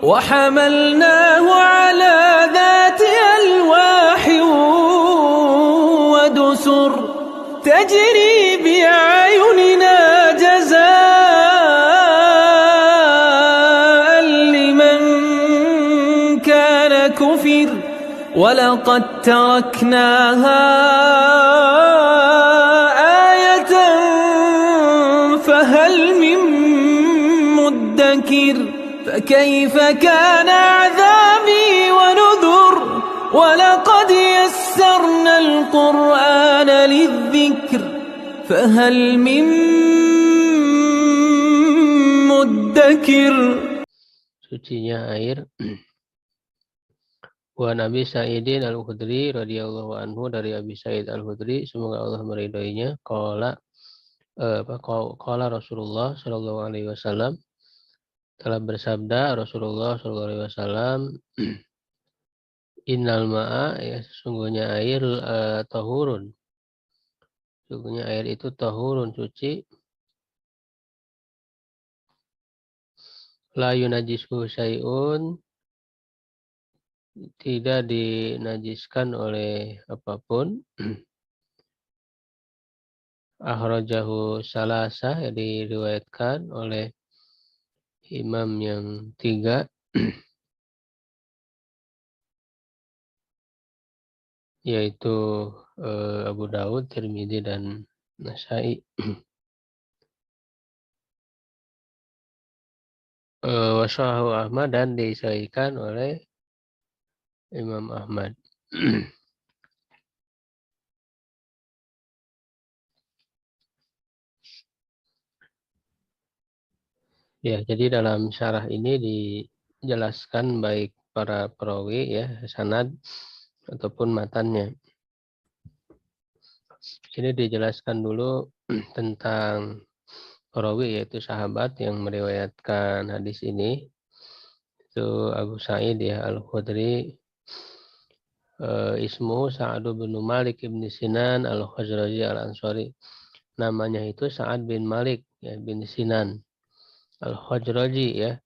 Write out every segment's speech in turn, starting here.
وحملناه على ذات ألواح ودسر تجري بأعيننا جزاء لمن كان كفر ولقد تركناها آية فهل من مدكر فكيف كان عذابي ونذر ولقد يسرنا القرآن للذكر فهل من مدكر. Sucinya air. Wa Nabi Sa'idin Al-Khudri radhiyallahu anhu, dari Abi Sa'id Al-Khudri semoga Allah meridhoinya, qala Rasulullah sallallahu alaihi wasallam, telah bersabda Rasulullah sallallahu alaihi wasallam, innal ma'a, ya sesungguhnya air, tahurun, sesungguhnya air itu tahurun, suci, la yunajjisuhu syai'un, tidak dinajiskan oleh apapun. Akhrajahu salasah, ya diriwayatkan oleh imam yang 3, yaitu Abu Daud, Tirmidzi dan Nasai. Washahahu Ahmad, dan disahihkan oleh Imam Ahmad. Ya, jadi dalam syarah ini dijelaskan baik para perawi, ya, sanad ataupun matannya. Sini dijelaskan dulu tentang perawi, yaitu sahabat yang meriwayatkan hadis ini. Itu Abu Sa'id, ya, Al-Khudri. Ismu Sa'ad bin Malik bin Sinan Al-Khazraji Al-Ansari. Namanya itu Sa'ad bin Malik, ya, bin Sinan Al-Khazraji, ya,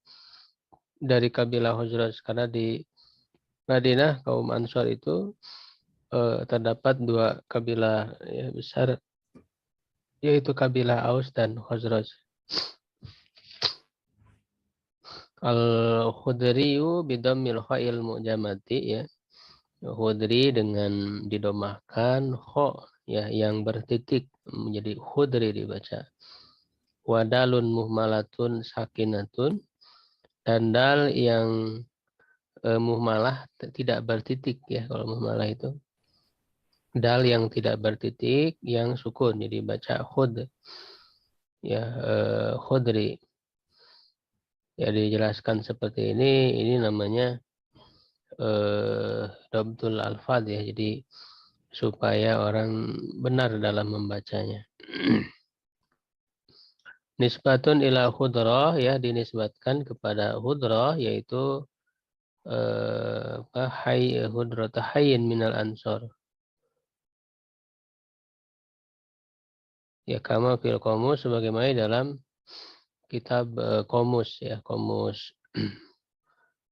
dari kabilah Khazraj, karena di Madinah kaum Ansar itu terdapat 2 kabilah, ya, besar, yaitu kabilah Aus dan Khazraj. Al-Khudriyu bidammil kha'il mu'jamati, ya, Khudri dengan didomahkan kho, ya, yang bertitik, menjadi Khudri dibaca. Wadalun muhmalatun sakinatun, dan dal yang muhmalah tidak bertitik, ya, kalau muhmalah itu dal yang tidak bertitik yang sukun, jadi baca khud, ya, khudri, ya, dijelaskan seperti ini namanya Dabtul Alfad, ya, jadi supaya orang benar dalam membacanya. Nisbatun ila khudrah, ya, dinisbatkan kepada khudrah, yaitu hudrata hayyin minal ansor, ya, kama fil qomus, sebagaimana dalam kitab Qomus, ya,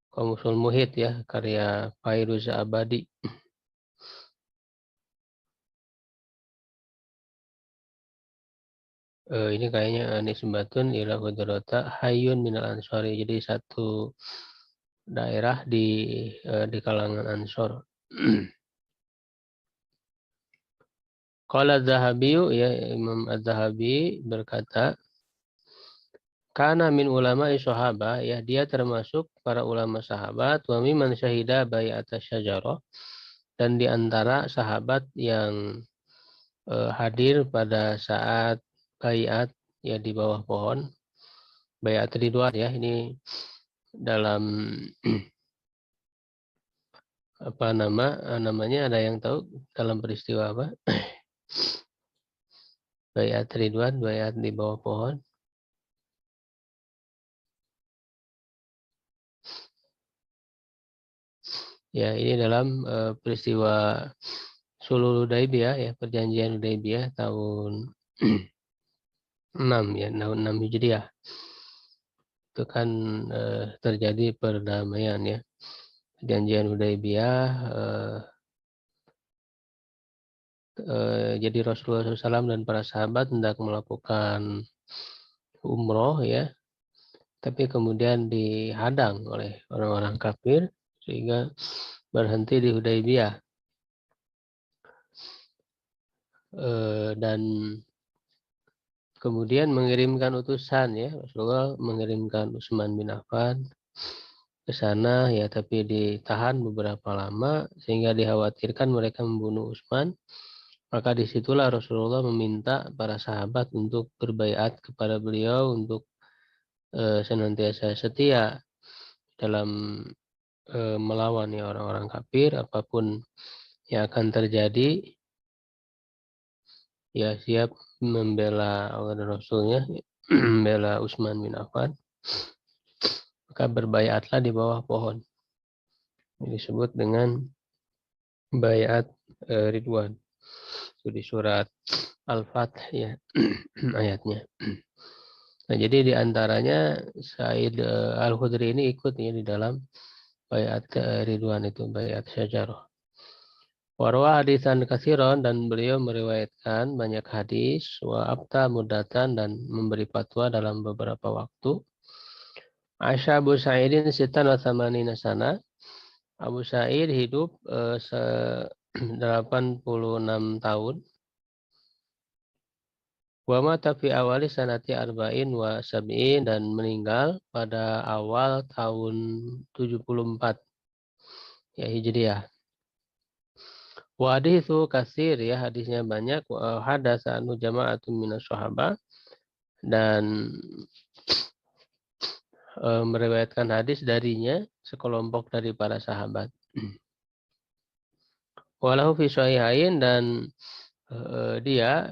Qomusul Muhit, ya, karya Fairuz Abadi. Ini kayaknya nisbatun ila hudrata hayyun minal ansori, jadi satu daerah di kalangan Ansor. Qala Az-Zahabi, ya, Imam Az-Zahabi berkata, kana min ulama sahabah, ya, dia termasuk para ulama sahabat, wa mimman syahida bai'at syajarah, dan di antara sahabat yang hadir pada saat bai'at, ya, di bawah pohon, bai'at ridwan, ya, ini dalam apa namanya, ada yang tahu dalam peristiwa apa? Bai'at ridwan, bai'at di bawah pohon. Ya, ini dalam peristiwa Sulhul Hudaibiyah, ya, perjanjian Hudaibiyah tahun 6, ya, tahun 6 Hijriah. itu kan terjadi perdamaian ya. Perjanjian Hudaybiyah jadi Rasulullah SAW dan para sahabat hendak melakukan umroh ya, tapi kemudian dihadang oleh orang-orang kafir sehingga berhenti di Hudaybiyah. Dan kemudian mengirimkan utusan ya, Rasulullah mengirimkan Utsman bin Affan ke sana ya, tapi ditahan beberapa lama sehingga dikhawatirkan mereka membunuh Utsman. Maka disitulah Rasulullah meminta para sahabat untuk berbaiat kepada beliau untuk senantiasa setia dalam melawan ya orang-orang kafir, apapun yang akan terjadi ya siap membela Allah dan Rasulnya, membela Utsman bin Affan. Maka berbaiatlah di bawah pohon. Ini disebut dengan baiat Ridwan. Itu di surat Al-Fath ya ayatnya. Nah, jadi di antaranya Said Al-Khudri ini ikut ya di dalam baiat Ridwan itu, baiat syajarah. Warwa hadisan katsiran, dan beliau meriwayatkan banyak hadis, wa abta mudatan, dan memberi fatwa dalam beberapa waktu. Aisyah Abu Sa'idin sitan wa thamanina sana. Abu Sa'id hidup 86 tahun. Wa mata fi awali sanati arba'in wa sab'in, dan meninggal pada awal tahun 74 ya Hijriah. Wa hadithu katsir ya, hadisnya banyak. Wa hadatsa anu jama'atun minas sahabah, dan meriwayatkan hadis darinya sekelompok dari para sahabat. Walahu fi sahihain, dan dia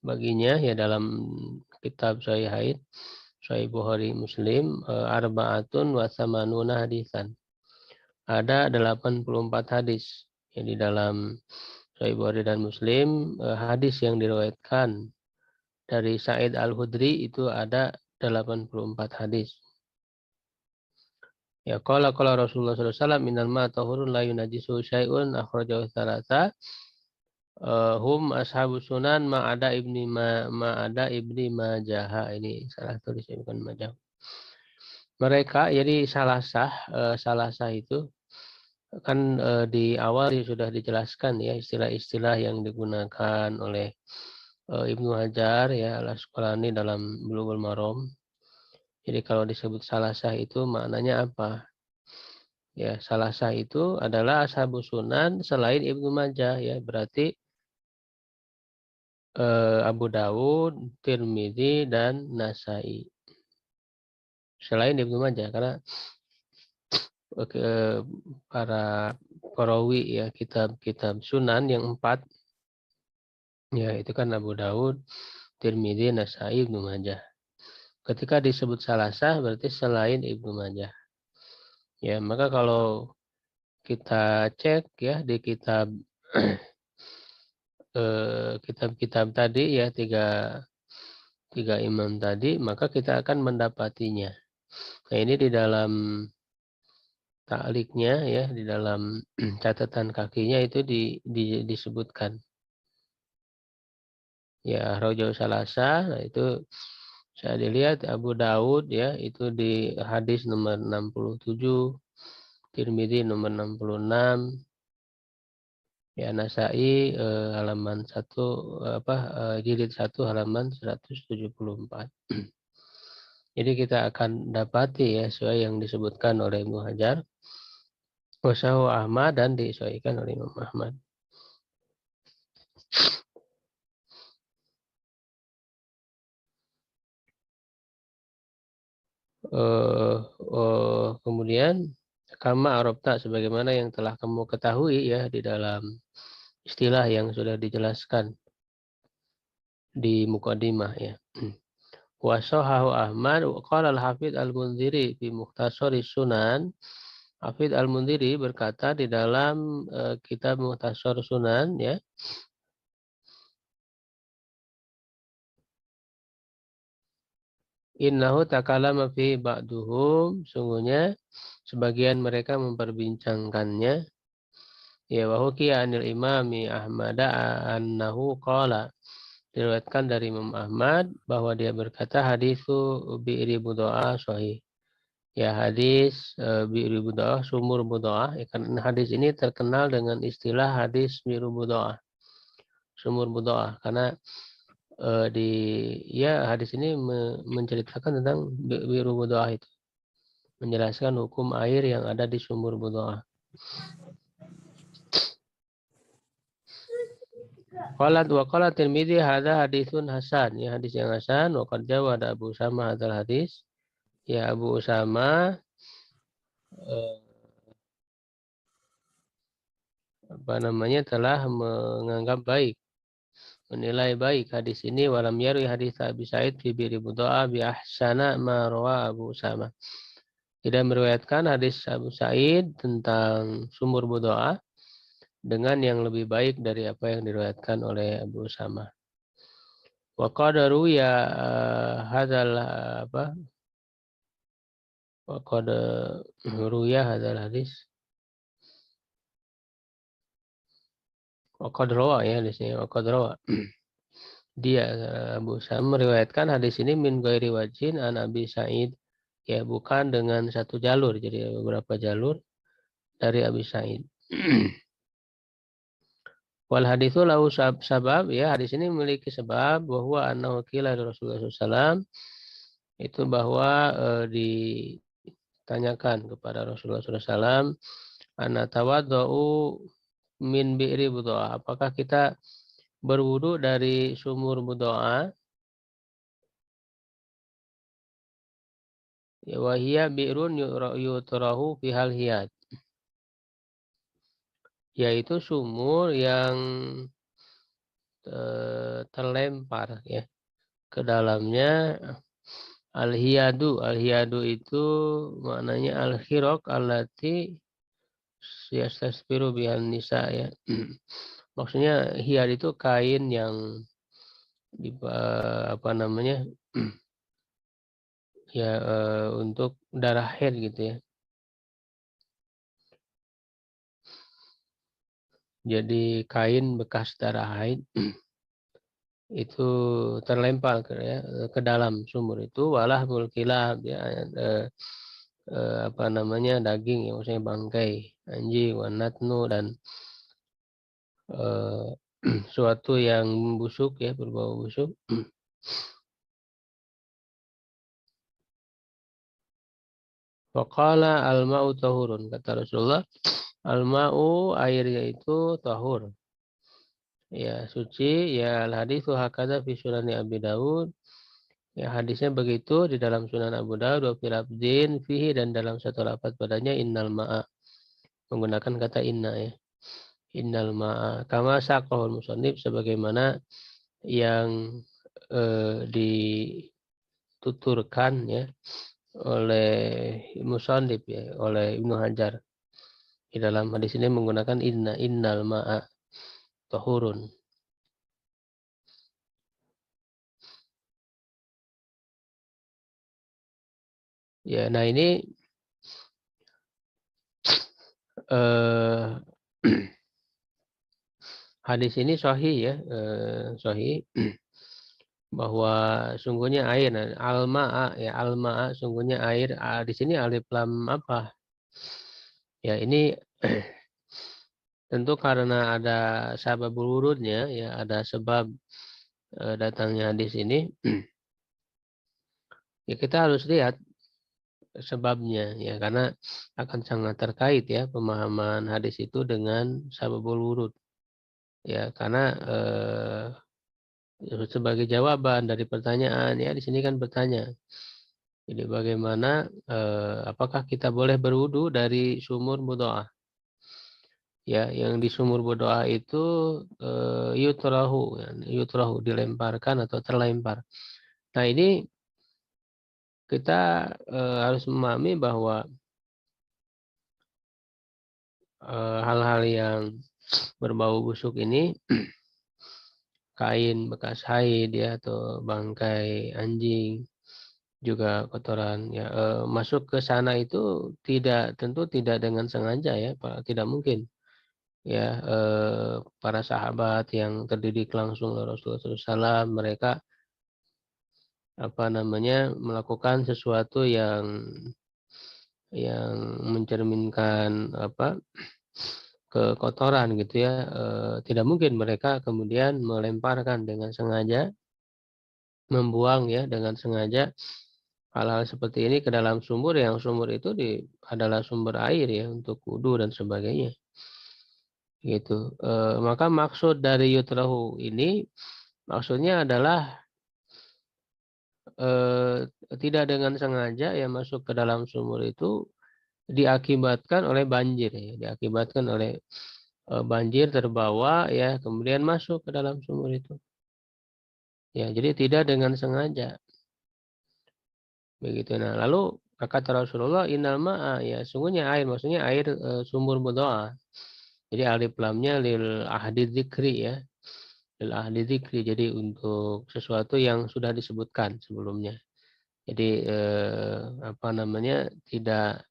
baginya ya dalam kitab Sahihain, Sahih Bukhari Muslim, arba'atun wa tsamanuna hadisan. Ada 84 hadis yang di dalam Sahih Bukhari dan Muslim. Hadis yang diriwayatkan dari Sa'id Al-Khudri itu ada 84 hadis. Ya qala Rasulullah sallallahu alaihi wasallam minal ma tahurun la yunajisu syai'un akhrajahu tsalatsa. Hum ashabu sunan ma'ada ibni Majah. Ini salah tulis bukan Majah. Mereka jadi salah sah itu kan di awal sudah dijelaskan ya istilah-istilah yang digunakan oleh Ibnu Hajar ya Al-Asqalani dalam Bulughul Maram. Jadi kalau disebut salah sah itu maknanya apa? Ya, salah sah itu adalah ashabu sunan selain Ibnu Majah ya, berarti Abu Dawud, Tirmidzi, dan Nasai. Selain Ibnu Majah, karena para perawi ya kitab-kitab Sunan yang 4 ya itu kan Abu Dawud, Tirmidzi, Nasai, Ibnu Majah. Ketika disebut salah sah berarti selain Ibnu Majah. Ya, maka kalau kita cek ya di kitab-kitab tadi ya tiga imam tadi, maka kita akan mendapatinya. Nah, ini di dalam ta'liknya ya, di dalam catatan kakinya itu disebutkan. Ya, Rojau Salasa, nah itu saya dilihat Abu Daud ya, itu di hadis nomor 67, Tirmidzi nomor 66, ya Nasai halaman 1 jilid 1 halaman 174. Jadi kita akan dapati ya sesuai yang disebutkan oleh Ibnu Hajar, Wasahu Ahmad, dan disesuaikan oleh Imam Ahmad. Kemudian kama arabta, sebagaimana yang telah kamu ketahui ya di dalam istilah yang sudah dijelaskan di mukadimah ya. Wasahahu Ahmad qala al-Hafidz Al-Munziri fi Mukhtasari Sunan. Hafidz Al-Munziri berkata di dalam kitab Mukhtasar Sunan ya, Innahu takalama fi ba'duhum, sungguhnya sebagian mereka memperbincangkannya. Ya wa hukiya anil imami Ahmad annahu qala, diriwayatkan dari Imam Ahmad bahwa dia berkata hadisu bi'ri budoa sahih. Ya hadis bi'ri budoa, sumur budoa. Ya, karena hadis ini terkenal dengan istilah hadis bi'ri budoa, sumur budoa. Karena di hadis ini menceritakan tentang bi'ri budoa itu, menjelaskan hukum air yang ada di sumur budoa. Qalat wa qala Tirmidzi hadza haditsun hasan, ya hadis yang hasan. Wa qad jawada Abu Usama hadzal hadis. Ya Abu Usama telah menganggap baik, menilai baik hadis ini. Walam yarwi hadis Abi Sa'id fi bi'ri budoa bi ahsana ma rawa Abu Usama. Tidak meriwayatkan hadis Abu Sa'id tentang sumur budoa dengan yang lebih baik dari apa yang diriwayatkan oleh Abu Usama. Wa qadaru ya hadzal wa qad ruya hadzal hadis wa qad rawa, ya di sini wa qad rawa. Dia Abu Usama meriwayatkan hadis ini min ghairi wajhin an Abi Sa'id, ya bukan dengan satu jalur, jadi beberapa jalur dari Abi Sa'id. Wal haditsu lahu sabab, ya hadis ini memiliki sebab, bahwa annahu qila Rasulullah SAW, itu bahwa ditanyakan kepada Rasulullah SAW, ana tawaddu min bi'ri budoa, apakah kita berwudu dari sumur budoa? Ya wahia bi'run yutrahu fihal hiyad, yaitu sumur yang terlempar ya ke dalamnya al-hiyadu. Al-hiyadu itu maknanya al-khiraq allati yastasfiru bihan nisa, ya. Maksudnya hiyad itu kain yang ya untuk darah haid gitu ya. Jadi kain bekas darah haid itu terlempar ke dalam sumur itu. Walah mulkilab, ya daging, ya maksudnya bangkai anjing, wanatnu, dan suatu yang busuk, ya berbau busuk. Waqala al-ma'u tahurun, kata Rasulullah, al-ma'u airnya itu tahur, ya suci. Ya al-haditsu hakadza fi sunani Abi Dawud, ya hadisnya begitu di dalam Sunan Abu Dawud. Wa fil abdin fihi, dan dalam satu lafaz padanya innal ma'a, menggunakan kata inna, ya. Innal ma'a kama saqahul musannif, sebagaimana yang dituturkan ya oleh musannif, ya, oleh Ibnu Hajar. Di dalam hadis ini menggunakan innal ma'a tahurun. Ya, nah ini hadis ini sahih, ya, sahih, bahwa sungguhnya air, al-ma'a, ya al-ma'a, sungguhnya air. Di sini alif lam apa? Ya ini tentu karena ada sababul wurudnya, ya ada sebab datangnya hadis ini. Ya kita harus lihat sebabnya, ya, karena akan sangat terkait, ya, pemahaman hadis itu dengan sababul wurud, ya, karena sebagai jawaban dari pertanyaan, ya di sini kan bertanya, jadi bagaimana apakah kita boleh berwudu dari sumur budoa, ya, yang di sumur budoa itu yutrahu, ya, yutrahu dilemparkan atau terlempar. Nah ini kita harus memahami bahwa hal-hal yang berbau busuk ini, kain bekas haid, ya, atau bangkai anjing, juga kotoran ya masuk ke sana itu tentu tidak dengan sengaja ya, tidak mungkin ya para sahabat yang terdidik langsung oleh Rasulullah SAW mereka melakukan sesuatu yang mencerminkan kekotoran gitu ya. Tidak mungkin mereka kemudian melemparkan dengan sengaja, membuang ya dengan sengaja hal-hal seperti ini ke dalam sumur, yang sumur itu adalah sumber air ya untuk wudu dan sebagainya gitu. Maka maksud dari yutrahu ini maksudnya adalah tidak dengan sengaja ya masuk ke dalam sumur itu diakibatkan oleh banjir ya, diakibatkan oleh banjir terbawa ya kemudian masuk ke dalam sumur itu. Ya, jadi tidak dengan sengaja. Begitu. Nah, lalu kata Rasulullah innal ma'a ya sungguhnya air maksudnya air sumur berdoa. Jadi alif lamnya lil ahdi dzikri ya. Lil ahdi dzikri jadi untuk sesuatu yang sudah disebutkan sebelumnya. Jadi tidak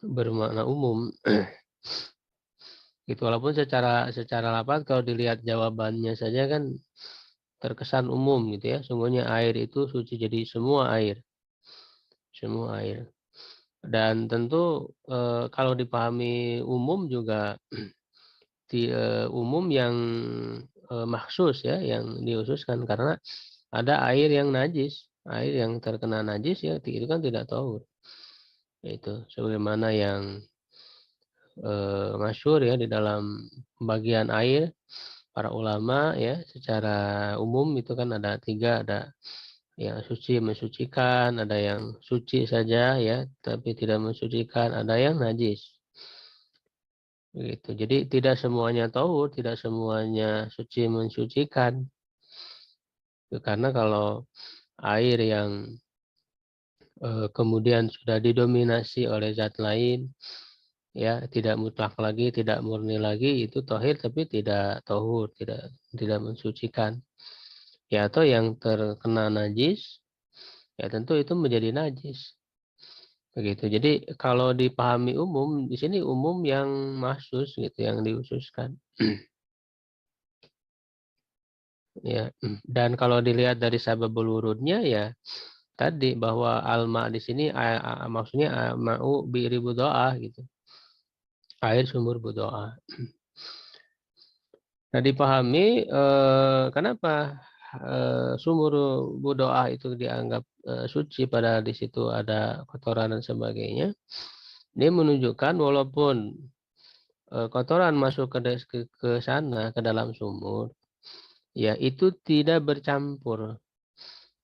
bermakna umum. Gitu walaupun secara lafaz kalau dilihat jawabannya saja kan terkesan umum gitu ya. Sungguhnya air itu suci jadi semua air. Semua air. Dan tentu kalau dipahami umum juga umum yang maksus ya, yang dikhususkan karena ada air yang najis, air yang terkena najis ya itu kan tidak tahu. Itu sebagaimana yang masyhur ya di dalam bagian air para ulama ya secara umum itu kan ada tiga, ada yang suci mensucikan, ada yang suci saja ya tapi tidak mensucikan, ada yang najis. Begitu. Jadi tidak semuanya tahu, tidak semuanya suci mensucikan. Karena kalau air yang kemudian sudah didominasi oleh zat lain, ya tidak mutlak lagi, tidak murni lagi, itu tohir tapi tidak tohur, tidak mensucikan. Ya atau yang terkena najis, ya tentu itu menjadi najis. Begitu. Jadi kalau dipahami umum, di sini umum yang mahsus gitu, yang dihususkan. Ya, dan kalau dilihat dari sababul wurudnya ya tadi bahwa alma di sini maksudnya ma'u bi'ri budoah gitu. Air sumur budoah. Nah, dipahami kenapa sumur budoah itu dianggap suci padahal di situ ada kotoran dan sebagainya. Ini menunjukkan walaupun kotoran masuk ke sana ke dalam sumur, ya itu tidak bercampur.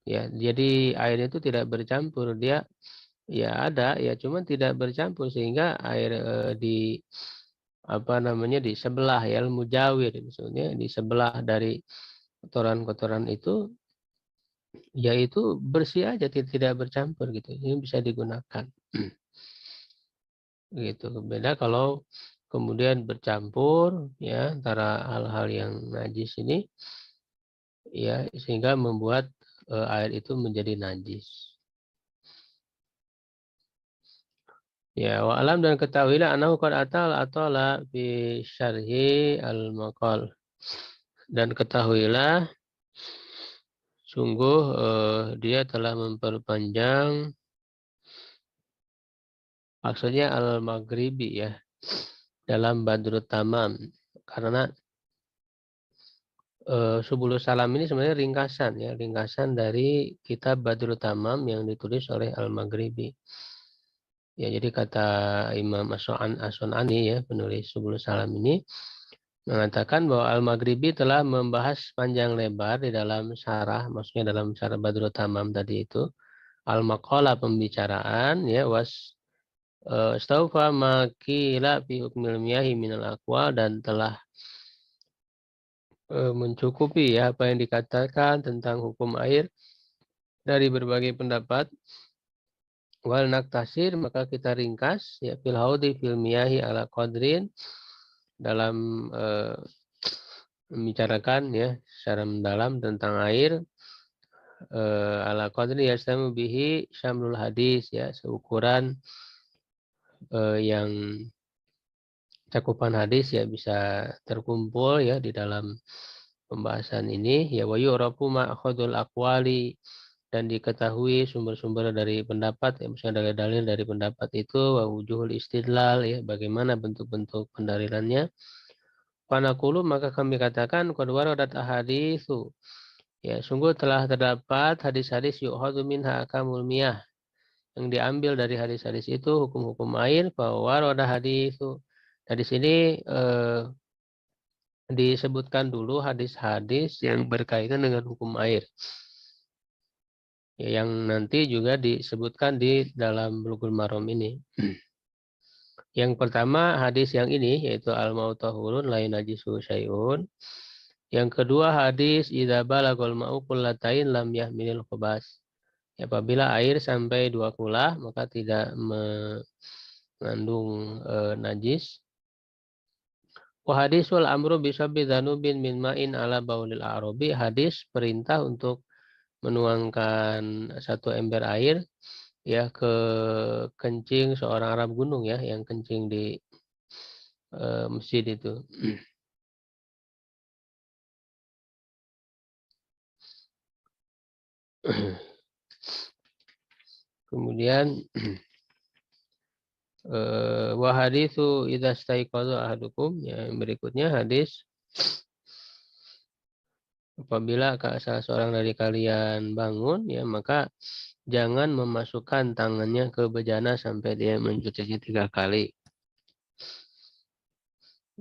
Ya, jadi air itu tidak bercampur, dia ya ada ya cuman tidak bercampur sehingga air di sebelah ya mujawir maksudnya di sebelah dari kotoran-kotoran itu yaitu bersih aja tidak bercampur gitu. Ini bisa digunakan. Gitu. Beda kalau kemudian bercampur ya antara hal-hal yang najis ini ya sehingga membuat air itu menjadi najis. Ya, wa alam dan ketahuilah anahu qad atala fi syarhi al-maqal. Dan ketahuilah sungguh dia telah memperpanjang maksudnya al-maghribi ya dalam Badrut Tamam karena Subulus Salam ini sebenarnya ringkasan dari kitab Badrut Tamam yang ditulis oleh al-Maghribi. Ya, jadi kata Imam As-Sun'ani ya, penulis Subulus Salam ini mengatakan bahwa Al-Maghribi telah membahas panjang lebar di dalam syarah, maksudnya dalam syarah Badrut Tamam tadi itu, Al-Maqalah pembicaraan ya staufa makila fi hukmil miyahi minal aqwal dan telah mencukupi ya apa yang dikatakan tentang hukum air dari berbagai pendapat. Wal naktasir maka kita ringkas ya fil haudi fil miyahi ala qadrin dalam membicarakan ya secara mendalam tentang air ala qadri yastamu bihi syamlul hadis, ya, seukuran yang cakupan hadis ya bisa terkumpul ya di dalam pembahasan ini, ya, wa yu'rafu ma'khadul aqwali, dan diketahui sumber-sumber dari pendapat, ya, misalnya dalil-dalil dari pendapat itu, wa wujuhul istidlal, ya, bagaimana bentuk-bentuk pendalilannya. Panaqulu, maka kami katakan, qad waradat ahaditsu, ya, sungguh telah terdapat hadis-hadis yu'khadhu minha akamul miyah, yang diambil dari hadis-hadis itu hukum-hukum air, bahwa warada haditsu. Nah, di sini disebutkan dulu hadis-hadis yang berkaitan dengan hukum air, ya, yang nanti juga disebutkan di dalam Bulughul Maram ini. Yang pertama hadis yang ini yaitu al-ma'u tahurun la yunajisu syai'un. Yang kedua hadis idza balagul ma'u qullatain lam yahmilil khabas. Apabila air sampai 2 kulah maka tidak mengandung najis. Wa hadisul amru bisabbi dzanubin min ma'in ala baulil a'rabi, hadis perintah untuk menuangkan 1 ember air, ya, ke kencing seorang Arab gunung, ya, yang kencing di masjid itu. Kemudian wa haditsu idza staiqadha ahadukum, ya, yang berikutnya hadis apabila salah seorang dari kalian bangun, ya, maka jangan memasukkan tangannya ke bejana sampai dia mencucinya 3 kali.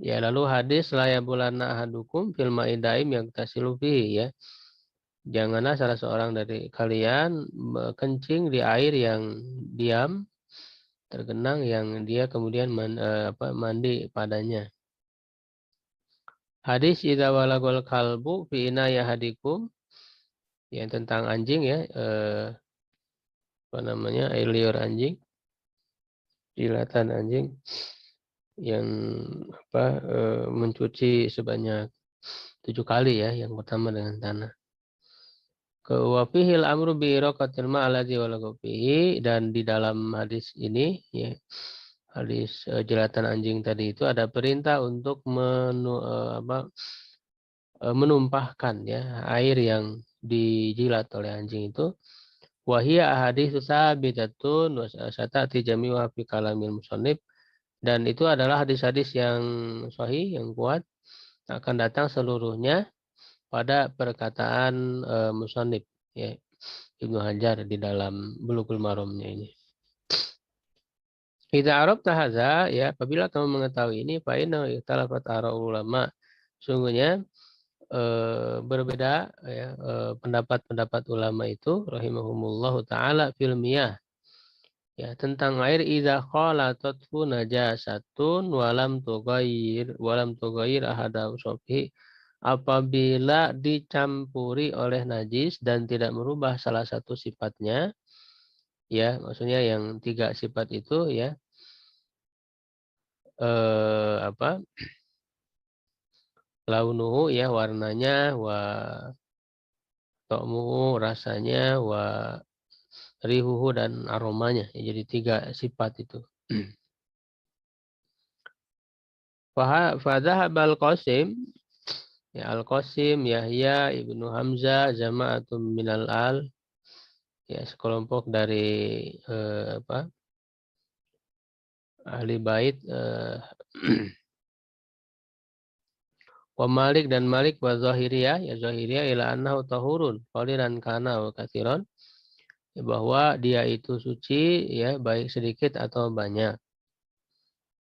Ya, lalu hadis la yabulanna ahadukum fil ma'idaim yang tasilu fihi, ya. Janganlah salah seorang dari kalian kencing di air yang diam, tergenang, yang dia kemudian mandi padanya. Hadis idza walagul kalbu fi inaya hadikum, yang tentang anjing, ya, air liur anjing, jilatan anjing yang mencuci sebanyak 7 kali, ya, yang pertama dengan tanah. Wa fihil amru bi iraqatil ma'alladzi walagha fihi, dan di dalam hadis ini, ya, hadis jilatan anjing tadi itu ada perintah untuk menumpahkan, ya, air yang dijilat oleh anjing itu. Wa hiya ahaditsu sabitatun wa satati jami'uha fi kalamil musannif, dan itu adalah hadis-hadis yang sahih, yang kuat, akan datang seluruhnya pada perkataan musannif, ya, Ibnu Hajar di dalam Bulughul Maramnya ini. Idza arabta hadza, ya, apabila kamu mengetahui ini, fa inna ikhtalafat ara ulama, sungguhnya berbeda, ya, pendapat-pendapat ulama itu rahimahumullahu taala fil miyah, ya, tentang air idza khalatathu najasatun walam tughayyir ahada usafi, apabila dicampuri oleh najis dan tidak merubah salah satu sifatnya, ya, maksudnya yang 3 sifat itu, ya, launuhu, ya, warnanya, wa ta'muhu, rasanya, wa rihuhu, dan aromanya, ya, jadi 3 sifat itu. Fadhahabal Qasim, ya, Al-Qasim, Yahya, Ibnu Hamzah, jama'atum minal al, ya, sekelompok dari ahli bait, wa Malik, dan Malik, wa Zahiriyah, ya, Zahiriyah, ila annahu tahurun qalilan kana wa katsiran, ya, bahwa dia itu suci, ya, baik sedikit atau banyak.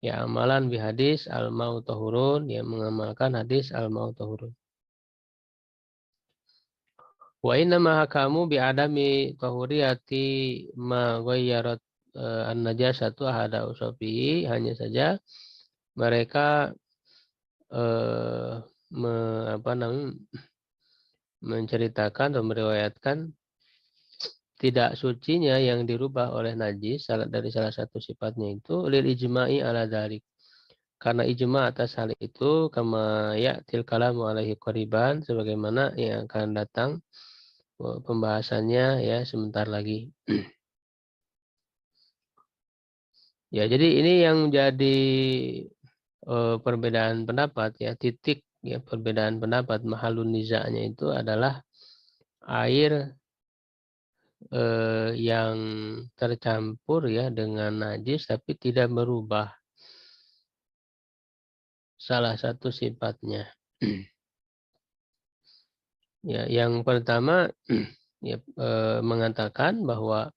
Ya, amalan bi hadis al-ma'u tahurun, ya, mengamalkan hadis al-ma'u tahurun. Wa inna ma hakamu bi adami tahuriyati ma ghayyarat an-najasatu ahada usafi, hanya saja mereka menceritakan atau meriwayatkan tidak sucinya yang dirubah oleh najis dari salah satu sifatnya itu lil ijma'i ala dzalik, karena ijma atas hal itu, kama ya'til kalamu alaihi qariban, sebagaimana yang akan datang pembahasannya ya sebentar lagi. Ya, jadi ini yang jadi perbedaan pendapat ya, titik ya perbedaan pendapat mahalun nizanya itu adalah air yang tercampur ya dengan najis tapi tidak berubah salah satu sifatnya. Ya, yang pertama ya, mengatakan bahwa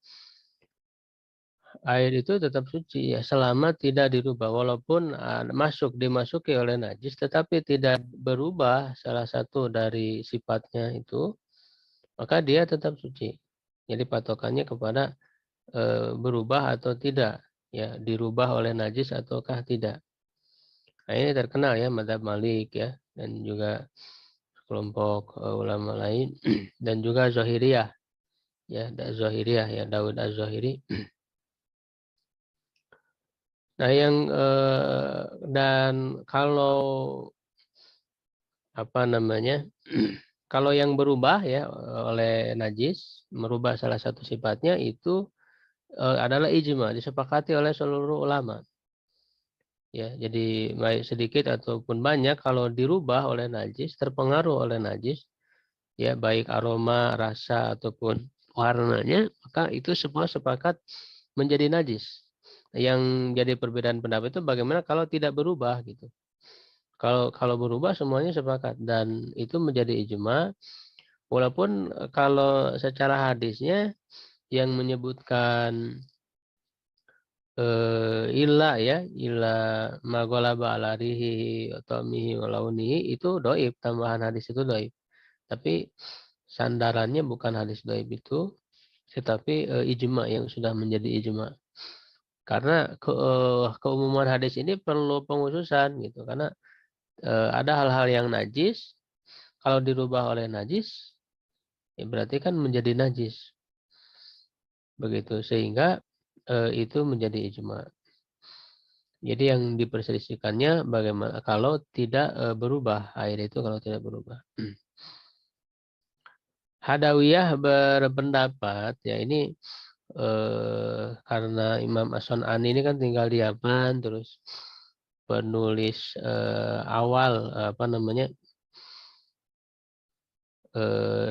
air itu tetap suci ya selama tidak dirubah walaupun dimasuki oleh najis tetapi tidak berubah salah satu dari sifatnya itu maka dia tetap suci. Jadi patokannya kepada berubah atau tidak ya dirubah oleh najis ataukah tidak. Nah, ini terkenal ya mazhab Malik ya dan juga kelompok ulama lain dan juga Zahiriyah ya Zahiriyah ya Daud Az-Zahiri. Nah, yang dan kalau apa namanya? Kalau yang berubah ya oleh najis, merubah salah satu sifatnya itu adalah ijma, disepakati oleh seluruh ulama. Ya, jadi baik sedikit ataupun banyak kalau dirubah oleh najis, terpengaruh oleh najis, ya baik aroma, rasa ataupun warnanya, maka itu semua sepakat menjadi najis. Yang jadi perbedaan pendapat itu bagaimana kalau tidak berubah gitu. Kalau berubah semuanya sepakat dan itu menjadi ijma. Walaupun kalau secara hadisnya yang menyebutkan ilah ya ilah magolaba alarihi atau mihi walaunihi itu doib, tambahan hadis itu doib. Tapi sandarannya bukan hadis doib itu, tetapi ijma yang sudah menjadi ijma. Karena keumuman hadis ini perlu pengususan gitu. Karena ada hal-hal yang najis, kalau dirubah oleh najis, ya berarti kan menjadi najis. Begitu, sehingga itu menjadi ijma. Jadi yang diperselisihkannya bagaimana kalau tidak berubah, air itu kalau tidak berubah. Hadawiyah berpendapat, ya ini karena Imam As-Sun'ani ini kan tinggal di Yaman, terus penulis awal apa namanya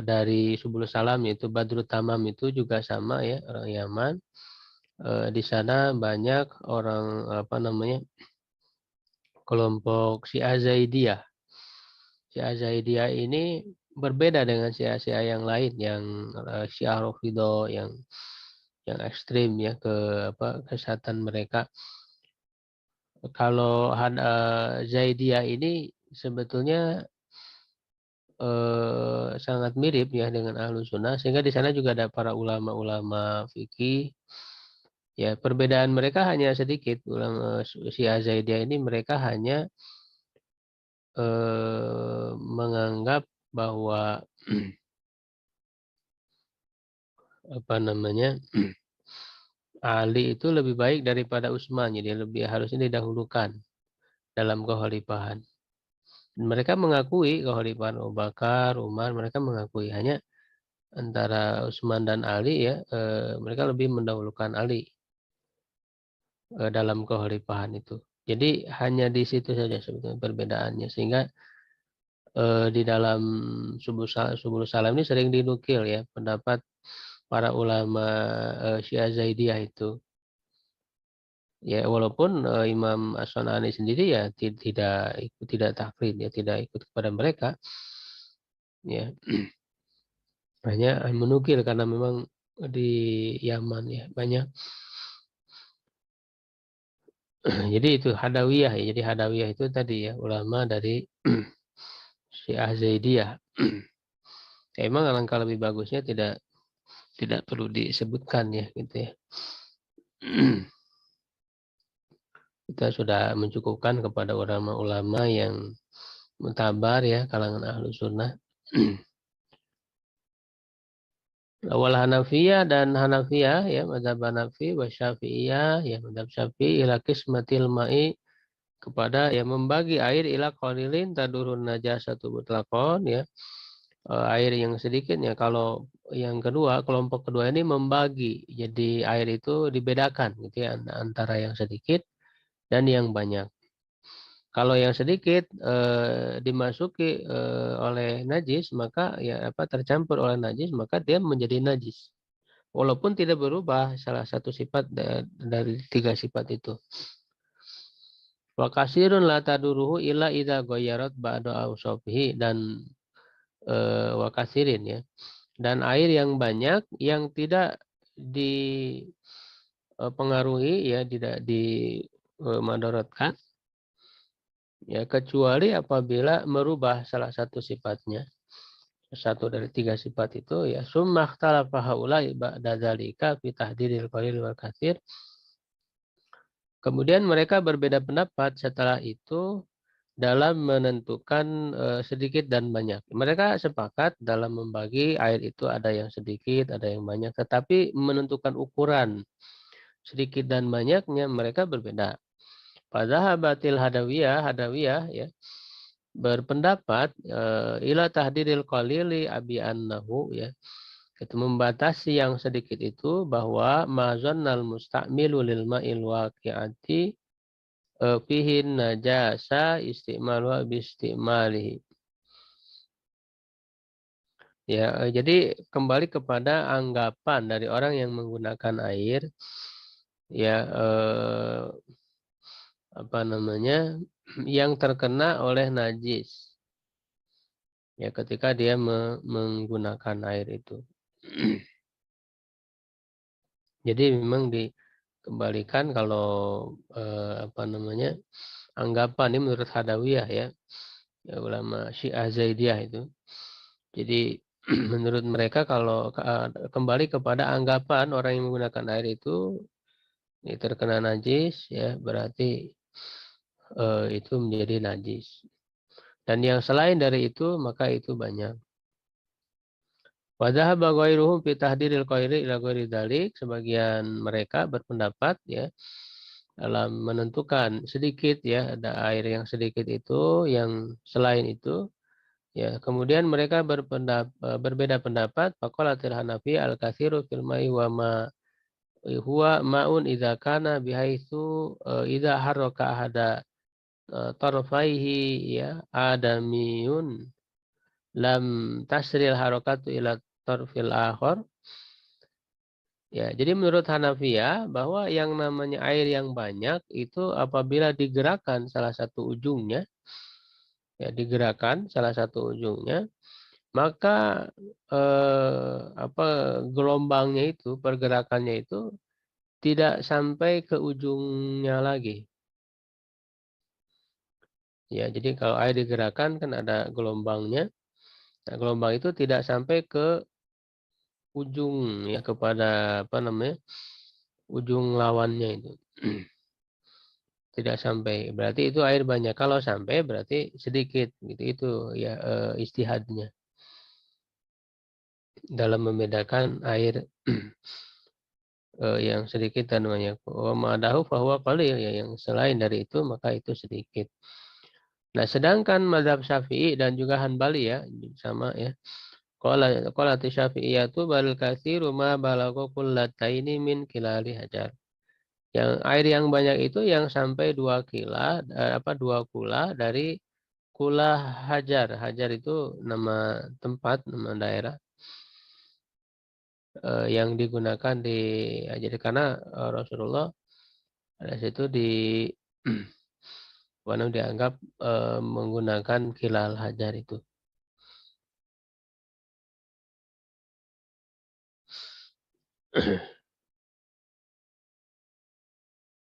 dari Subul Salam yaitu Badrut Tamam itu juga sama ya orang Yaman. Di sana banyak orang apa namanya kelompok Syiah Zaidiyah. Syiah Zaidiyah ini berbeda dengan Syiah-Syiah yang lain yang Syiah Rafidhah yang ekstrim ya ke apa kesehatan mereka. Kalau Zaidiyah ini sebetulnya sangat mirip ya dengan Ahlus Sunnah sehingga di sana juga ada para ulama-ulama fikih. Ya, perbedaan mereka hanya sedikit. Ulama Syiah Zaidiyah ini mereka hanya menganggap bahwa apa namanya Ali itu lebih baik daripada Utsman, jadi lebih harusnya didahulukan dalam kekhalifahan. Mereka mengakui kekhalifahan Abu Bakar, Umar, mereka mengakui hanya antara Utsman dan Ali ya mereka lebih mendahulukan Ali dalam kekhalifahan itu. Jadi hanya di situ saja sebetulnya perbedaannya sehingga di dalam Subul Salam ini sering dinukil ya pendapat para ulama Syiah Zaidiyah itu. Ya walaupun Imam As-Sun'ani sendiri ya tidak taklid ya tidak ikut kepada mereka ya hanya menukil karena memang di Yaman ya banyak. Jadi itu Hadawiyah ya. Jadi Hadawiyah itu tadi ya ulama dari Syiah Zaidiyah. Emang alangkah lebih bagusnya tidak perlu disebutkan ya gitu ya. Kita sudah mencukupkan kepada ulama-ulama yang mutabar ya kalangan ahlu sunnah. Awal Hanafiyah dan Hanafiyah ya mazhab Hanafi wa Syafi'iyah ya mazhab Syafi'i ila qismatil ma'i kepada yang membagi air ila qalilin tadurun najasatu mutlaqon ya air yang sedikitnya. Kalau yang kedua, kelompok kedua ini membagi, jadi air itu dibedakan gitu ya, antara yang sedikit dan yang banyak. Kalau yang sedikit dimasuki oleh najis, maka ya tercampur oleh najis, maka dia menjadi najis. Walaupun tidak berubah salah satu sifat dari tiga sifat itu. Wa kasirun la taduruhu illa idza ghayyarat ba'da awsafihi, dan wa kasirin ya. Dan air yang banyak yang tidak dipengaruhi ya, tidak dimandaratkan ya, kecuali apabila merubah salah satu sifatnya, satu dari tiga sifat itu ya. Summa ikhtalafa haula'i ba'da dzalika fi tahdidil qalil wal katsir. Kemudian mereka berbeda pendapat setelah itu dalam menentukan sedikit dan banyak. Mereka sepakat dalam membagi air itu, ada yang sedikit, ada yang banyak, tetapi menentukan ukuran sedikit dan banyaknya mereka berbeda. Padhahabatil hadawiyah ya, berpendapat ila tahdidil qalili abi annahu ya, itu membatasi yang sedikit itu, bahwa mazannal musta'milu lil ma'il waqi'ati fihin najasa istimalu bistimalihi. Ya, jadi kembali kepada anggapan dari orang yang menggunakan air ya, yang terkena oleh najis ya ketika dia menggunakan air itu. Jadi memang dikembalikan kalau anggapan ini menurut Hadawiyah ya, ulama Syiah Zaidiyah itu. Jadi menurut mereka kalau kembali kepada anggapan orang yang menggunakan air itu ini terkena najis ya, berarti itu menjadi najis. Dan yang selain dari itu maka itu banyak. Wa dhahaba ghairuhum fi tahdidil qairi ila ghairi dzalik. Sebagian mereka berpendapat ya dalam menentukan sedikit ya, ada air yang sedikit itu, yang selain itu ya. Kemudian mereka berbeda pendapat. Faqalatil Hanafi al-katsiru fil ma'i wa ma huwa ma'un idza kana bihaitsu idza harraka ahada tarfaihi ya adamiyun lam tasril harakatu ila tarfil akhar. Ya, jadi menurut Hanafiyah bahwa yang namanya air yang banyak itu apabila digerakkan salah satu ujungnya, ya digerakkan salah satu ujungnya, maka gelombangnya itu, pergerakannya itu tidak sampai ke ujungnya lagi. Ya, jadi kalau air digerakkan kan ada gelombangnya. Nah, gelombang itu tidak sampai ke ujung ya, kepada ujung lawannya itu. Tidak sampai, berarti itu air banyak. Kalau sampai berarti sedikit gitu. Itu ya ijtihadnya dalam membedakan air yang sedikit dan banyak. Wa ma'adahu fahuwa qalil, ya yang selain dari itu maka itu sedikit. Nah, sedangkan mazhab Syafi'i dan juga Hanbali ya sama ya. Qala Syafi'iyatu bal katsiru ma balagha qullataini min kilali hajar. Yang air yang banyak itu yang sampai 2 kula dari kula hajar. Hajar itu nama tempat, nama daerah yang digunakan jadi karena Rasulullah pada situ dianggap menggunakan kilal hajar itu.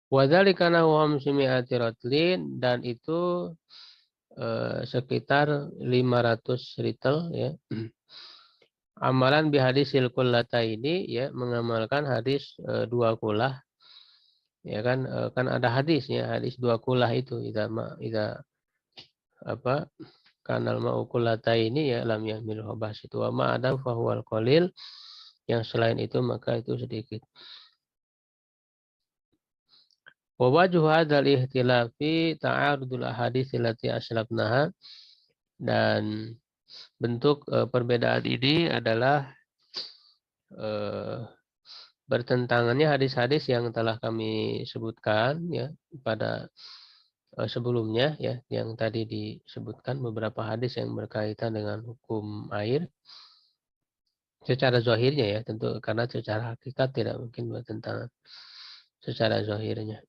Wadzalika nahum simi'ati ratlin, dan itu sekitar 500 ritel ya. Amalan bihadis silkullata ini ya, mengamalkan hadis 2 kulah ya kan ada hadisnya, hadis 2 kulah itu ida kanal ma'ukulata ini ya lam yahmil hobas itu wa ma'adam fahuwal qalil, yang selain itu maka itu sedikit. Wa wajhu hadzal ihtilafi ta'arudul ahadits allati aslafnaha, dan bentuk perbedaan ini adalah bertentangannya hadis-hadis yang telah kami sebutkan ya pada sebelumnya ya, yang tadi disebutkan beberapa hadis yang berkaitan dengan hukum air secara zahirnya ya, tentu karena secara hakikat tidak mungkin bertentangan secara zahirnya.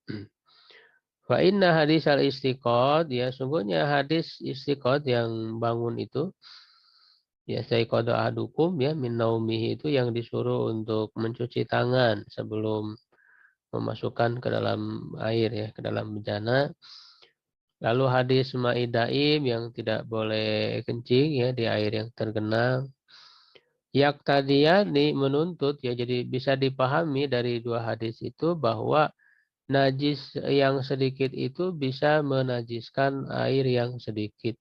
Fa inna hadis al istiqad ya, sungguhnya hadis istiqad yang bangun itu ya, sayqada ahadukum ya min naumihi, itu yang disuruh untuk mencuci tangan sebelum memasukkan ke dalam air ya, ke dalam bejana. Lalu hadis ma'idaim yang tidak boleh kencing ya di air yang tergenang. Yak tadiyani menuntut ya, jadi bisa dipahami dari dua hadis itu bahwa najis yang sedikit itu bisa menajiskan air yang sedikit.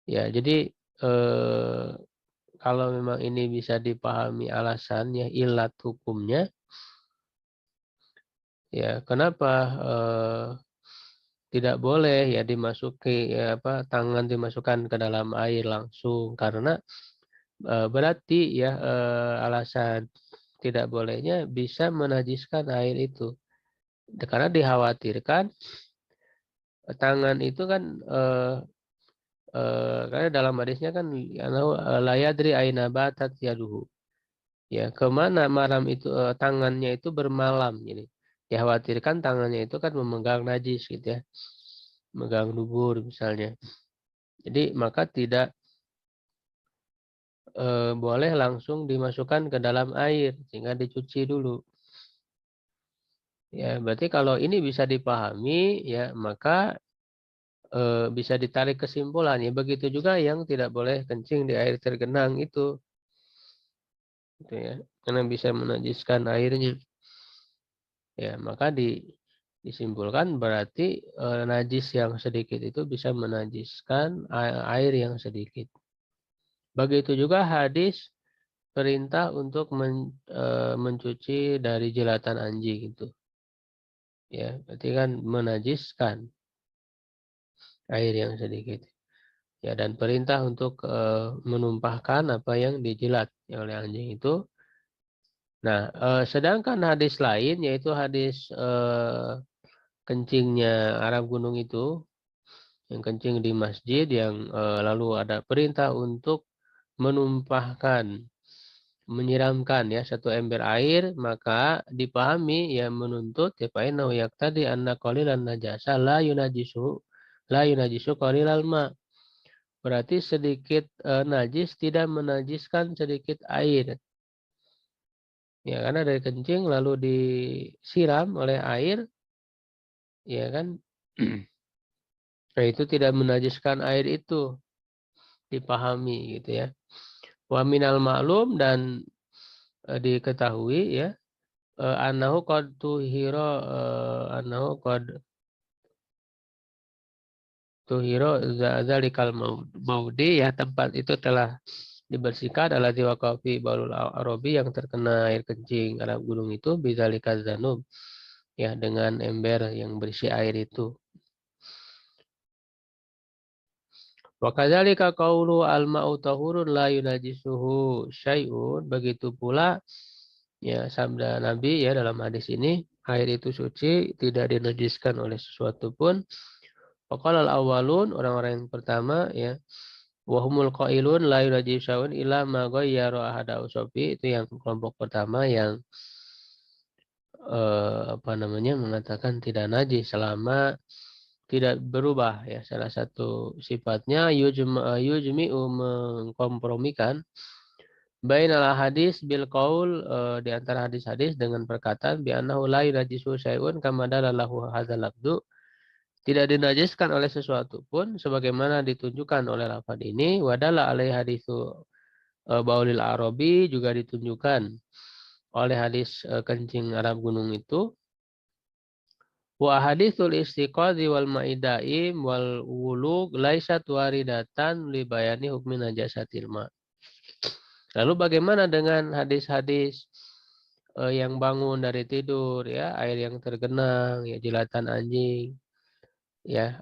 Ya, jadi kalau memang ini bisa dipahami alasannya, ilat hukumnya, ya kenapa tidak boleh ya dimasuki ya, tangan dimasukkan ke dalam air langsung, karena berarti ya alasan tidak bolehnya bisa menajiskan air itu, karena dikhawatirkan tangan itu kan karena dalam hadisnya kan layadri aina batat yaduhu ya, kemana malam itu tangannya itu bermalam, jadi dikhawatirkan tangannya itu kan memegang najis gitu ya, memegang dubur misalnya. Jadi maka tidak boleh langsung dimasukkan ke dalam air, sehingga dicuci dulu. Ya, berarti kalau ini bisa dipahami ya, maka bisa ditarik kesimpulan ya, begitu juga yang tidak boleh kencing di air tergenang itu, gitu ya, karena bisa menajiskan airnya. Ya, maka disimpulkan berarti najis yang sedikit itu bisa menajiskan air yang sedikit. Begitu juga hadis perintah untuk mencuci dari jelatan anjing itu. Ya, berarti kan menajiskan air yang sedikit. Ya, dan perintah untuk menumpahkan apa yang dijilat ya, oleh anjing itu. Nah, sedangkan hadis lain yaitu hadis kencingnya Arab gunung itu, yang kencing di masjid, yang lalu ada perintah untuk menumpahkan, menyiramkan ya satu ember air, maka dipahami ya menuntut ya fa'innahu yaqtadi anna qalilan najasa la yunajisu qalilal ma. Berarti sedikit najis tidak menajiskan sedikit air. Ya, karena dari kencing lalu disiram oleh air, ya kan? Nah, itu tidak menajiskan air itu, dipahami gitu ya. Wa minal ma'lum, dan diketahui ya, annahu qad tuhira, annahu qad tuhira zalikal maudi ya, tempat itu telah dibersihkan adalah diwakafi baulul arabi, yang terkena air kencing Arab gunung itu, bidzalika zanub ya, dengan ember yang berisi air itu. Wa kadzalika qaulu al-ma'u tahurun la yunajisuhu syai'un, begitu pula ya sabda Nabi ya dalam hadis ini, air itu suci, tidak dinajiskan oleh sesuatu pun. Faqala al-awwalun, orang-orang yang pertama ya, wa humul qailun la yunajisu syai'un illa ma ghayyara ahada usabi, itu yang kelompok pertama yang mengatakan tidak najis selama tidak berubah ya salah satu sifatnya. Yujmi'u, mengkompromikan, bainal hadis bil qaul, di antara hadis-hadis dengan perkataan bi annahu la yunajisu syai'un kama dalalahu hadzal lafdzu, tidak dinajiskan oleh sesuatu pun sebagaimana ditunjukkan oleh lafaz ini. Wadalla alai hadisu baulil arabi, juga ditunjukkan oleh hadis kencing Arab gunung itu. Wa haditsul istiqadhi wal ma'idaim wal wulug laisat waridatan li bayani hukmi najasatil ma. Lalu bagaimana dengan hadis-hadis yang bangun dari tidur ya, air yang tergenang ya, jilatan anjing ya,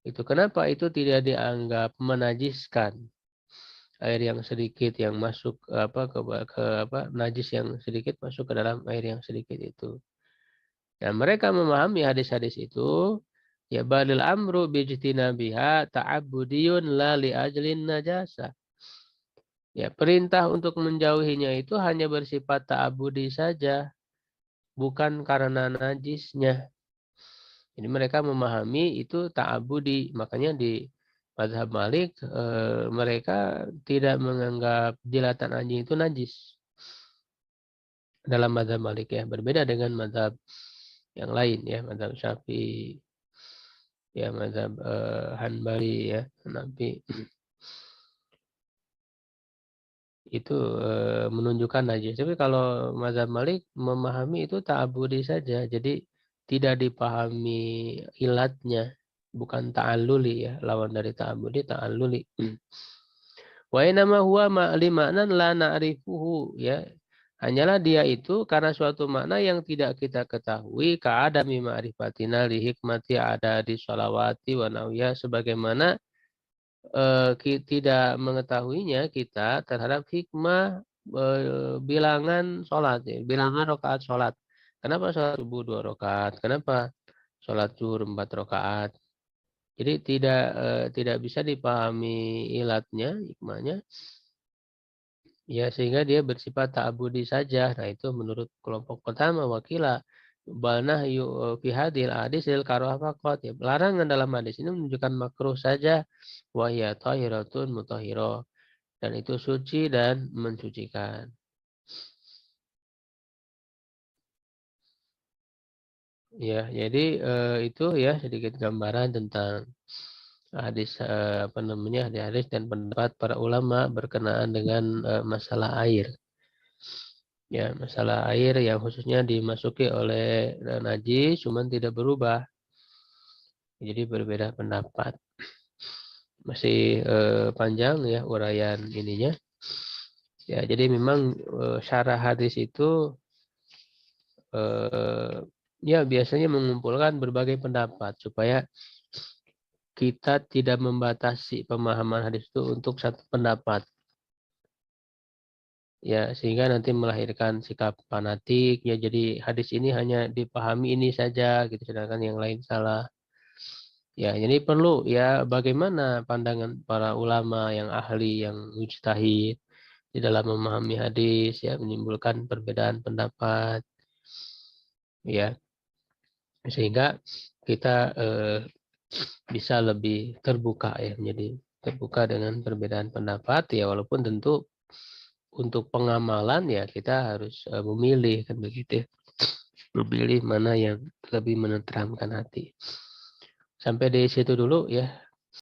Itu kenapa itu tidak dianggap menajiskan air yang sedikit yang masuk najis yang sedikit masuk ke dalam air yang sedikit itu. Dan mereka memahami hadis-hadis itu, ya balil amru bijtinabiha ta'abbudiyun la li ajlin najasa. Ya, perintah untuk menjauhinya itu hanya bersifat ta'abudi saja, bukan karena najisnya. Jadi mereka memahami itu ta'abudi. Makanya di mazhab Malik mereka tidak menganggap jilatan anjing itu najis. Dalam mazhab Malik ya, berbeda dengan mazhab yang lain ya, mazhab Syafi'i, ya mazhab Hanbali ya, Hanafi. Itu menunjukkan najis. Tapi kalau mazhab Malik memahami itu ta'abudi saja. Jadi tidak dipahami ilatnya. Bukan ta'alluli ya. Lawan dari ta'abudi, ta'alluli. Wa inama huwa ma'li ma'nan la na'rifuhu ya. Hanyalah dia itu karena suatu makna yang tidak kita ketahui. Ka'adami ma'rifatina li hikmati ada di sholawati wa nawiyah. Sebagaimana tidak mengetahuinya kita terhadap hikmah bilangan sholat, ya, bilangan rakaat sholat. Kenapa sholat subuh 2 rakaat? Kenapa sholat zuhur 4 rakaat? Jadi tidak bisa dipahami ilatnya, hikmahnya, ya sehingga dia bersifat ta'abudi saja. Nah itu menurut kelompok pertama wakilah balnah fi hadil hadis lil karohah faqat ya. Larangan dalam hadis ini menunjukkan makruh saja wa hiya tahiratun mutahhirah dan itu suci dan mensucikan. Ya, jadi itu ya sedikit gambaran tentang hadis hadis dan pendapat para ulama berkenaan dengan masalah air. Ya, masalah air yang khususnya dimasuki oleh najis cuman tidak berubah. Jadi berbeda pendapat. Masih panjang ya uraian ininya. Ya, jadi memang syarah hadis itu ya biasanya mengumpulkan berbagai pendapat supaya kita tidak membatasi pemahaman hadis itu untuk satu pendapat. Ya, sehingga nanti melahirkan sikap fanatik ya, jadi hadis ini hanya dipahami ini saja gitu sedangkan yang lain salah. Ya, jadi perlu ya bagaimana pandangan para ulama yang ahli yang mujtahid di dalam memahami hadis ya, menimbulkan perbedaan pendapat ya, sehingga kita bisa lebih terbuka ya, menjadi terbuka dengan perbedaan pendapat ya, walaupun tentu untuk pengamalan ya kita harus memilih kan begitu, memilih mana yang lebih menenteramkan hati. Sampai di situ dulu ya